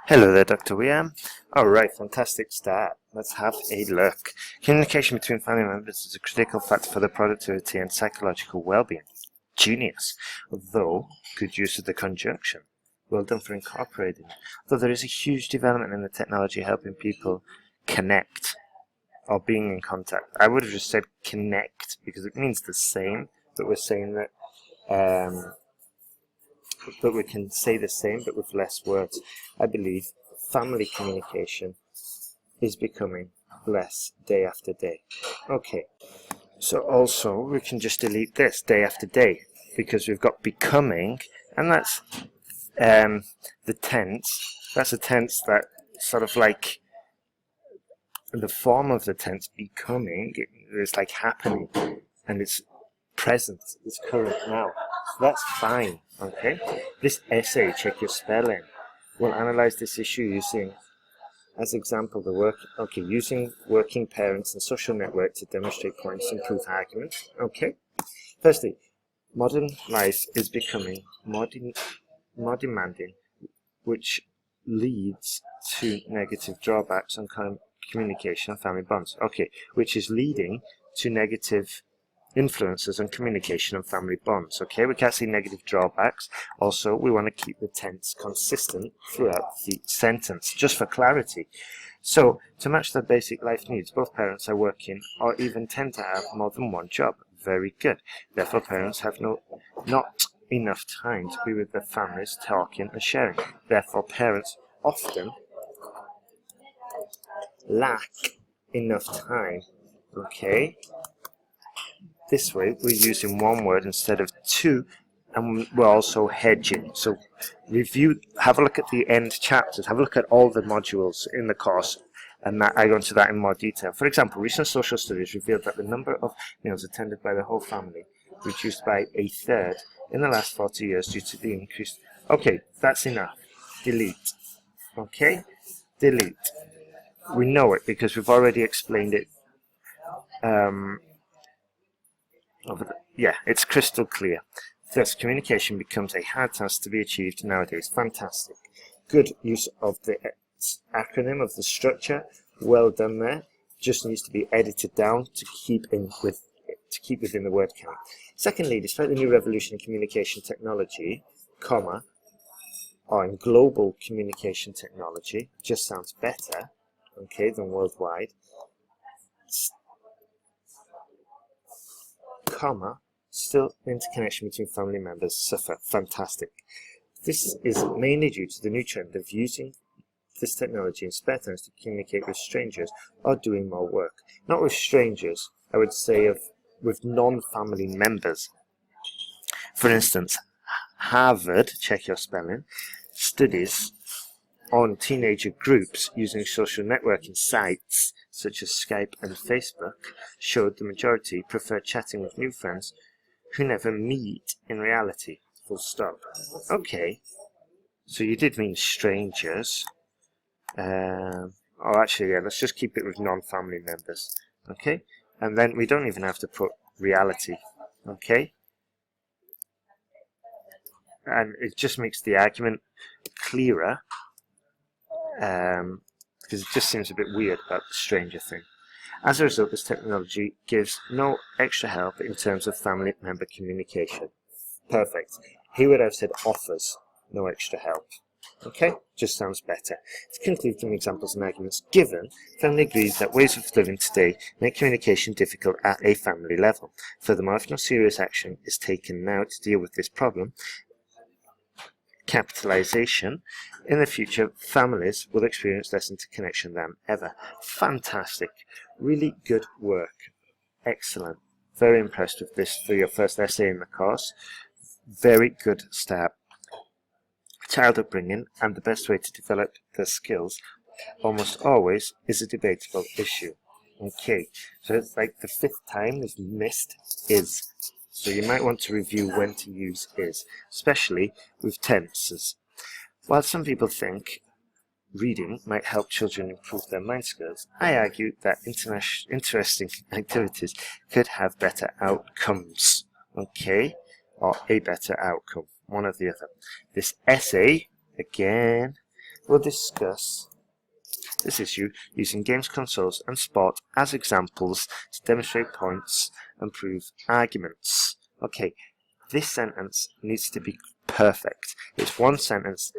Hello there, Dr. William. Alright, fantastic start. Let's have a look. Communication between family members is a critical factor for the productivity and psychological well-being. Genius. Though, good use of the conjunction. Well done for incorporating. Though there is a huge development in the technology helping people connect or being in contact. I would have just said connect because it means the same, but we're saying that we can say the same but with less words. I believe family communication is becoming less day after day. Okay, so also we can just delete this day after day because we've got becoming, and that's the tense. That's a tense that sort of like the form of the tense becoming is like happening and it's present, it's current now. So that's fine, okay? This essay, check your spelling, will analyze this issue using, as example, using working parents and social network to demonstrate points and prove arguments, okay? Firstly, modern life is becoming more demanding, which leads to negative drawbacks on communication and family bonds, okay, which is leading to negative influences on communication and family bonds. Okay, we can't see negative drawbacks. Also, we want to keep the tense consistent throughout the sentence, just for clarity. So, to match their basic life needs, both parents are working or even tend to have more than one job. Very good. Therefore, parents have not enough time to be with their families, talking and sharing. Therefore, parents often lack enough time. Okay? This way, we're using one word instead of two, and we're also hedging. So have a look at the end chapters, have a look at all the modules in the course, and I go into that in more detail. For example, recent social studies revealed that the number of meals attended by the whole family reduced by 1/3 in the last 40 years due to the increased... Okay, that's enough. Delete. Okay? Delete. We know it because we've already explained it. Yeah, it's crystal clear. Thus, communication becomes a hard task to be achieved nowadays. Fantastic. Good use of the acronym of the structure. Well done there. Just needs to be edited down to keep within the word count. Secondly, despite the new revolution in communication technology, or in global communication technology, just sounds better, okay, than worldwide. Still interconnection between family members suffer. Fantastic. This is mainly due to the new trend of using this technology in spare times to communicate with strangers or doing more work. Not with strangers, I would say with non-family members. For instance, Harvard, check your spelling, studies on teenager groups using social networking sites such as Skype and Facebook showed the majority prefer chatting with new friends who never meet in reality. Full stop. Okay, so you did mean strangers. Actually, yeah, let's just keep it with non-family members. Okay, and then we don't even have to put reality. Okay, and it just makes the argument clearer. Because it just seems a bit weird about the stranger thing. As a result, this technology gives no extra help in terms of family member communication. Perfect. Here would have said offers no extra help. Okay, just sounds better. To conclude from examples and arguments given, family agrees that ways of living today make communication difficult at a family level. Furthermore, if no serious action is taken now to deal with this problem, capitalization, in the future families will experience less interconnection than ever. Fantastic. Really good work. Excellent. Very impressed with this for your first essay in the course. Very good start. Child upbringing and the best way to develop their skills almost always is a debatable issue. Okay, so it's like the 5th time we've missed is. So you might want to review when to use is, especially with tenses. While some people think reading might help children improve their mind skills, I argue that interesting activities could have better outcomes. Okay? Or a better outcome. One or the other. This essay, again, we'll discuss this issue using games consoles and sport as examples to demonstrate points and prove arguments. Okay, this sentence needs to be perfect. It's one sentence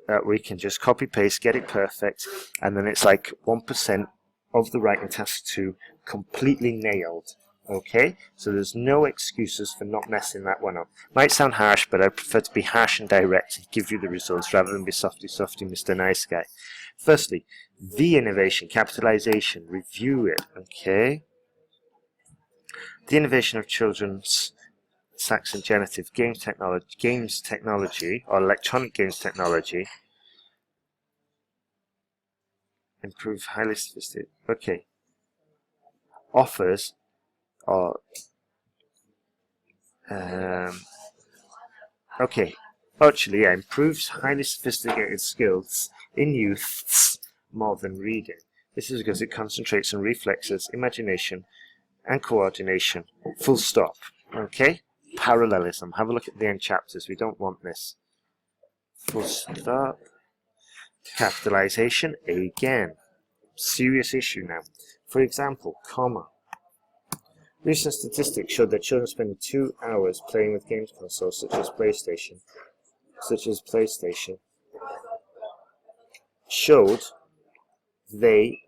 that we can just copy paste, get it perfect, and then it's like 1% of the writing task 2 completely nailed. Okay, so there's no excuses for not messing that one up. Might sound harsh, but I prefer to be harsh and direct and give you the results rather than be softy Mr. Nice Guy. Firstly, the innovation, capitalization, review it. Okay, the innovation of children's Saxon genitive games technology or electronic games technology improve highly sophisticated. Okay, offers or okay, actually, yeah, improves highly sophisticated skills in youths more than reading. This is because it concentrates on reflexes, imagination, and coordination. Full stop. Okay, parallelism. Have a look at the end chapters. We don't want this. Full stop. Capitalization again. Serious issue now. For example, comma. Recent statistics showed that children spend 2 hours playing with games consoles such as PlayStation, showed they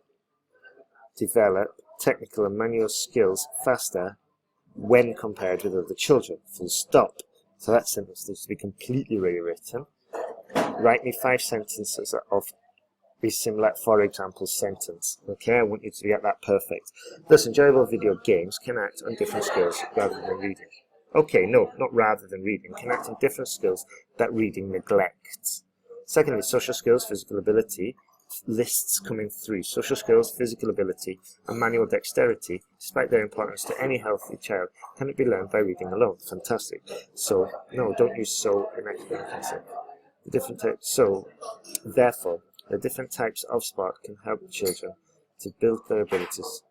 develop technical and manual skills faster when compared with other children. Full stop. So that sentence needs to be completely rewritten. Write me 5 sentences of a similar, for example, sentence. Okay, I want you to get that perfect. Thus, enjoyable video games can act on different skills rather than reading. Okay, no, not rather than reading. Can act on different skills that reading neglects. Secondly, social skills, physical ability, lists coming through. Social skills, physical ability, and manual dexterity, despite their importance to any healthy child, can it be learned by reading alone? Fantastic. So, no, don't use so in academic concept. The different types. So, therefore, the different types of sport can help children to build their abilities.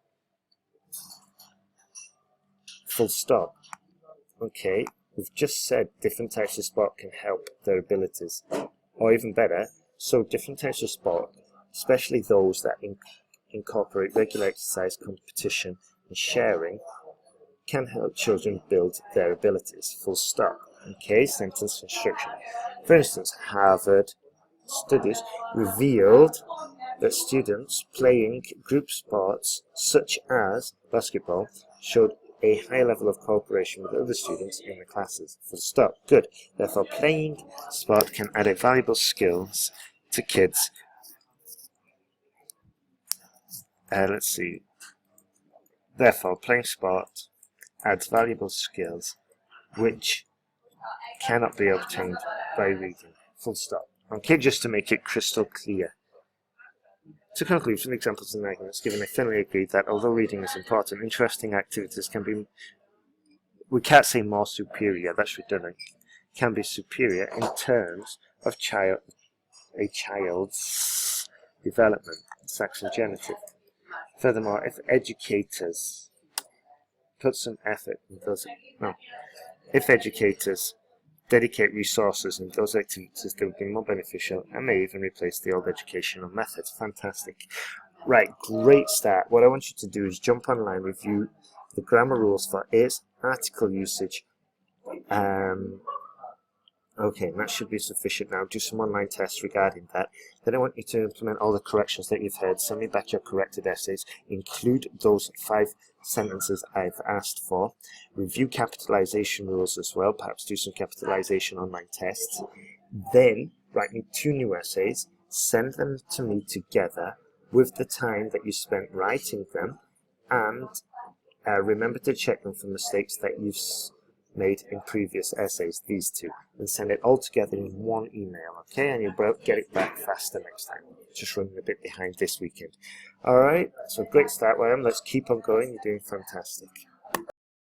Full stop. Okay, we've just said different types of sport can help their abilities. Or even better, so different types of sport, especially those that incorporate regular exercise, competition, and sharing, can help children build their abilities. Full stop. Okay, sentence construction. For instance, Harvard studies revealed that students playing group sports such as basketball showed a high level of cooperation with other students in the classes. Full stop. Good. Therefore, playing sport can add valuable skills to kids. Let's see. Therefore, playing sport adds valuable skills which cannot be obtained by reading. Full stop. Okay, just to make it crystal clear. To conclude, from the examples and arguments given, I firmly agree that although reading is important, interesting activities can be, we can't say more superior, that's redundant, can be superior in terms of a child's development, Saxon genitive. Furthermore, if educators put some effort in those, if educators dedicate resources in those activities, they will be more beneficial and may even replace the old educational methods. Fantastic. Right, great start. What I want you to do is jump online, review the grammar rules for is, article usage. Okay, that should be sufficient now. Do some online tests regarding that. Then I want you to implement all the corrections that you've heard. Send me back your corrected essays. Include those 5 sentences I've asked for. Review capitalization rules as well. Perhaps do some capitalization online tests. Then write me 2 new essays. Send them to me together with the time that you spent writing them. And remember to check them for mistakes that you've made in previous essays, these 2, and send it all together in one email, okay? And you'll get it back faster next time. Just running a bit behind this weekend. Alright, so great start, William. Let's keep on going. You're doing fantastic.